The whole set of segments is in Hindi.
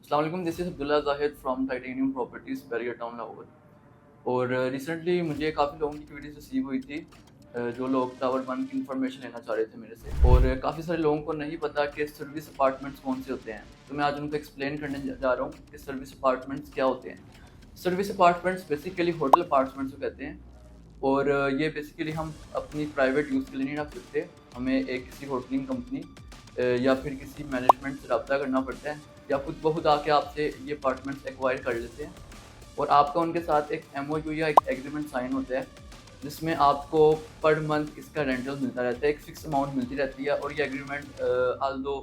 अस्सलाम वालेकुम, this is Abdullah Zahid from titanium properties barrier town Lahore. और रिसेंटली मुझे काफ़ी लोगों की क्वेरीज रिसीव हुई थी, जो लोग टावर वन की इन्फॉर्मेशन लेना चाह रहे थे मेरे से। और काफ़ी सारे लोगों को नहीं पता कि सर्विस अपार्टमेंट्स कौन से होते हैं, तो मैं आज उनको एक्सप्लेन करने जा रहा हूँ कि सर्विस अपार्टमेंट्स क्या होते हैं। Service apartments basically hotel apartments को कहते हैं। और ये बेसिकली हम अपनी प्राइवेट यूज़ के लिए नहीं रख सकते। हमें एक किसी होटलिंग कंपनी या फिर किसी मैनेजमेंट से रब्ता करना पड़ता है, या खुद ब खुद आके आपसे ये अपार्टमेंट्स एक्वायर कर लेते हैं। और आपका उनके साथ एक एमओयू या एक एग्रीमेंट साइन होता है, जिसमें आपको पर मंथ इसका रेंटल मिलता रहता है, एक फिक्स अमाउंट मिलती रहती है। और ये एग्रीमेंट ऑल्दो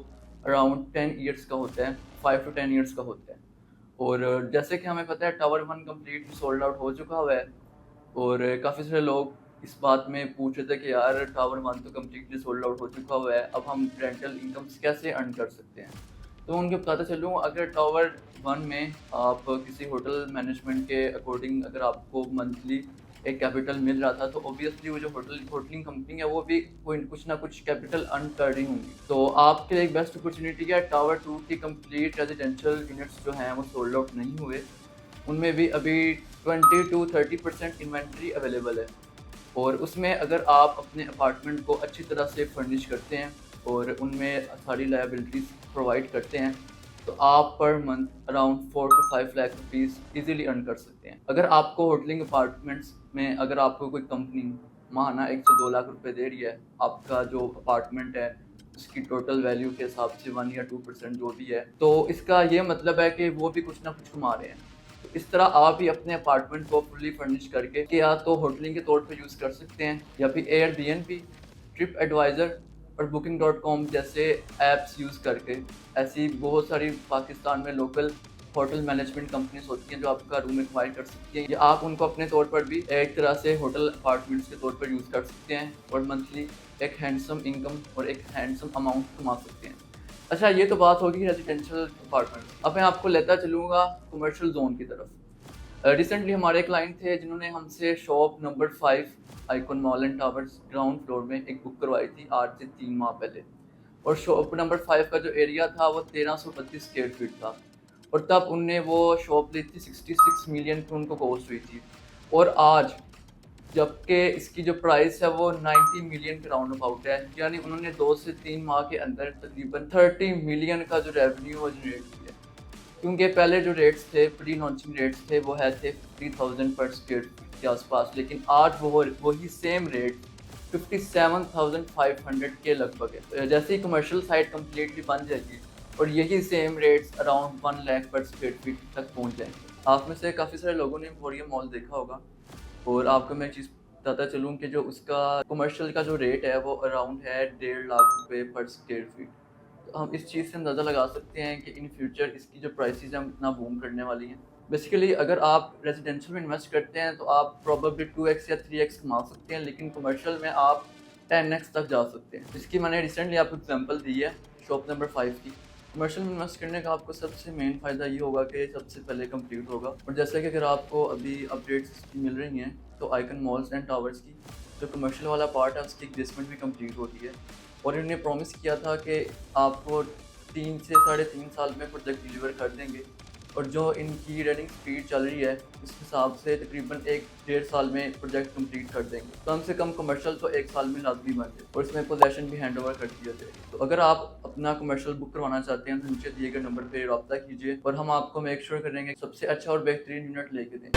अराउंड 10 ईयर्स का होता है, 5 to 10 ईयर्स का होता है। और जैसे कि हमें पता है tower one completely sold out हो चुका हुआ है। और काफ़ी सारे लोग इस बात में पूछ रहे थे कि यार टावर वन तो कम्प्लीटली सोल्ड आउट हो चुका हुआ है, अब हम रेंटल इनकम्स कैसे अर्न कर सकते हैं। तो उनको बताता चलूँ, अगर टावर वन में आप किसी होटल मैनेजमेंट के अकॉर्डिंग अगर आपको मंथली एक कैपिटल मिल रहा था, तो ऑब्वियसली वो जो होटलिंग कंपनी है वो भी कोई कुछ ना कुछ कैपिटल अर्न कर रही होंगी। तो आपके लिए एक बेस्ट अपॉर्चुनिटी है, टावर टू की कंप्लीट रेजिडेंशियल यूनिट्स जो हैं वो सोल्ड आउट नहीं हुए, उनमें भी अभी 20 to 30% इन्वेंट्री अवेलेबल है। और उसमें अगर आप अपने अपार्टमेंट को अच्छी तरह से फर्निश करते हैं और उनमें सारी लायबिलिटीज़ प्रोवाइड करते हैं, तो आप per month around 4 to 5 lakh rupees easily earn कर सकते हैं। अगर आपको होटलिंग अपार्टमेंट्स में अगर आपको कोई कंपनी माहाना 1 से 2 लाख रुपए दे रही है, आपका जो अपार्टमेंट है उसकी टोटल वैल्यू के हिसाब से 1 या 2% जो भी है, तो इसका ये मतलब है कि वो भी कुछ ना कुछ कमा रहे हैं। तो इस तरह आप भी अपने अपार्टमेंट को फुली फर्निश करके कि या तो होटलिंग के तौर पे यूज़ कर सकते हैं, या फिर एयरबीएनबी, ट्रिप एडवाइज़र और booking.com जैसे ऐप्स यूज़ करके। ऐसी बहुत सारी पाकिस्तान में लोकल होटल मैनेजमेंट कंपनीज होती हैं जो आपका रूम एक्वायर कर सकती हैं, या आप उनको अपने तौर पर भी एक तरह से होटल अपार्टमेंट्स के तौर पर यूज़ कर सकते हैं और मंथली एक हैंडसम इनकम और एक हैंडसम अमाउंट कमा सकते हैं। अच्छा, ये तो बात होगी रेजिडेंशियल अपार्टमेंट्स। अब मैं आपको लेता चलूँगा कमर्शियल जोन की तरफ। रिसेंटली हमारे क्लाइंट थे जिन्होंने हमसे shop number 5 icon mall and towers ground floor में एक बुक करवाई थी आज से 3 माह पहले। और शॉप नंबर 5 का जो एरिया था वो 1332 स्क्वायर फीट था। और तब उनने वो शॉप ली थी 66 मिलियन की, उनको कॉस्ट हुई थी। और आज जबकि इसकी जो प्राइस है वो 90 मिलियन के राउंड अबाउट है, यानी उन्होंने 2 से 3 माह के अंदर तकरीबन 30 मिलियन का जो रेवेन्यू वो जनरेट किया। क्योंकि पहले जो रेट्स थे, प्री लॉन्चिंग रेट्स थे, वो है थे 50,000 पर स्क्वायर फीट के आसपास, लेकिन आज वही सेम रेट 57,500 के लगभग है। जैसे ही कमर्शियल साइट कम्प्लीटली बन जाएगी और यही सेम रेट्स अराउंड 1 लाख पर स्क्वायर फीट तक पहुंच जाएंगे। आप में से काफ़ी सारे लोगों ने एम्पोरियम मॉल देखा होगा, और आपको मैं एक चीज़ बताता चलूँ कि जो उसका कमर्शियल का जो रेट है वो अराउंड है 1.5 लाख रुपए पर स्क्वायर फीट। तो हम इस चीज़ से अंदाज़ा लगा सकते हैं कि इन फ्यूचर इसकी जो प्राइसेस हैं इतना बूम करने वाली हैं। बेसिकली अगर आप रेजिडेंशियल में इन्वेस्ट करते हैं तो आप प्रोबेबली 2x या 3x कमा सकते हैं, लेकिन कमर्शियल में आप 10x तक जा सकते हैं। इसकी मैंने रिसेंटली आपको एग्जांपल दी है शॉप नंबर 5 की। कमर्शियल में इन्वेस्ट करने का आपको सबसे मेन फ़ायदा ये होगा कि सबसे पहले कंप्लीट होगा। और जैसा कि अगर आपको अभी अपडेट्स मिल रही हैं तो आइकन मॉल्स एंड टावर्स की जो कमर्शियल वाला पार्ट है उसकी बेसमेंट भी कंप्लीट होती है। और इन्होंने प्रॉमिस किया था कि आपको 3 से 3.5 साल में प्रोजेक्ट डिलीवर कर देंगे। और जो इनकी रनिंग स्पीड चल रही है उस हिसाब से तकरीबन 1-1.5 साल में प्रोजेक्ट कंप्लीट कर देंगे। कम से कम कमर्शियल तो 1 साल में लाजमी बन जाए और इसमें पोजेशन भी हैंड ओवर कर दिया जाए। तो अगर आप अपना कमर्शियल बुक करवाना चाहते हैं तो नीचे दिए गए नंबर पर रब्ता कीजिए और हम आपको मेक श्योर करेंगे सबसे अच्छा और बेहतरीन यूनिट लेके दें।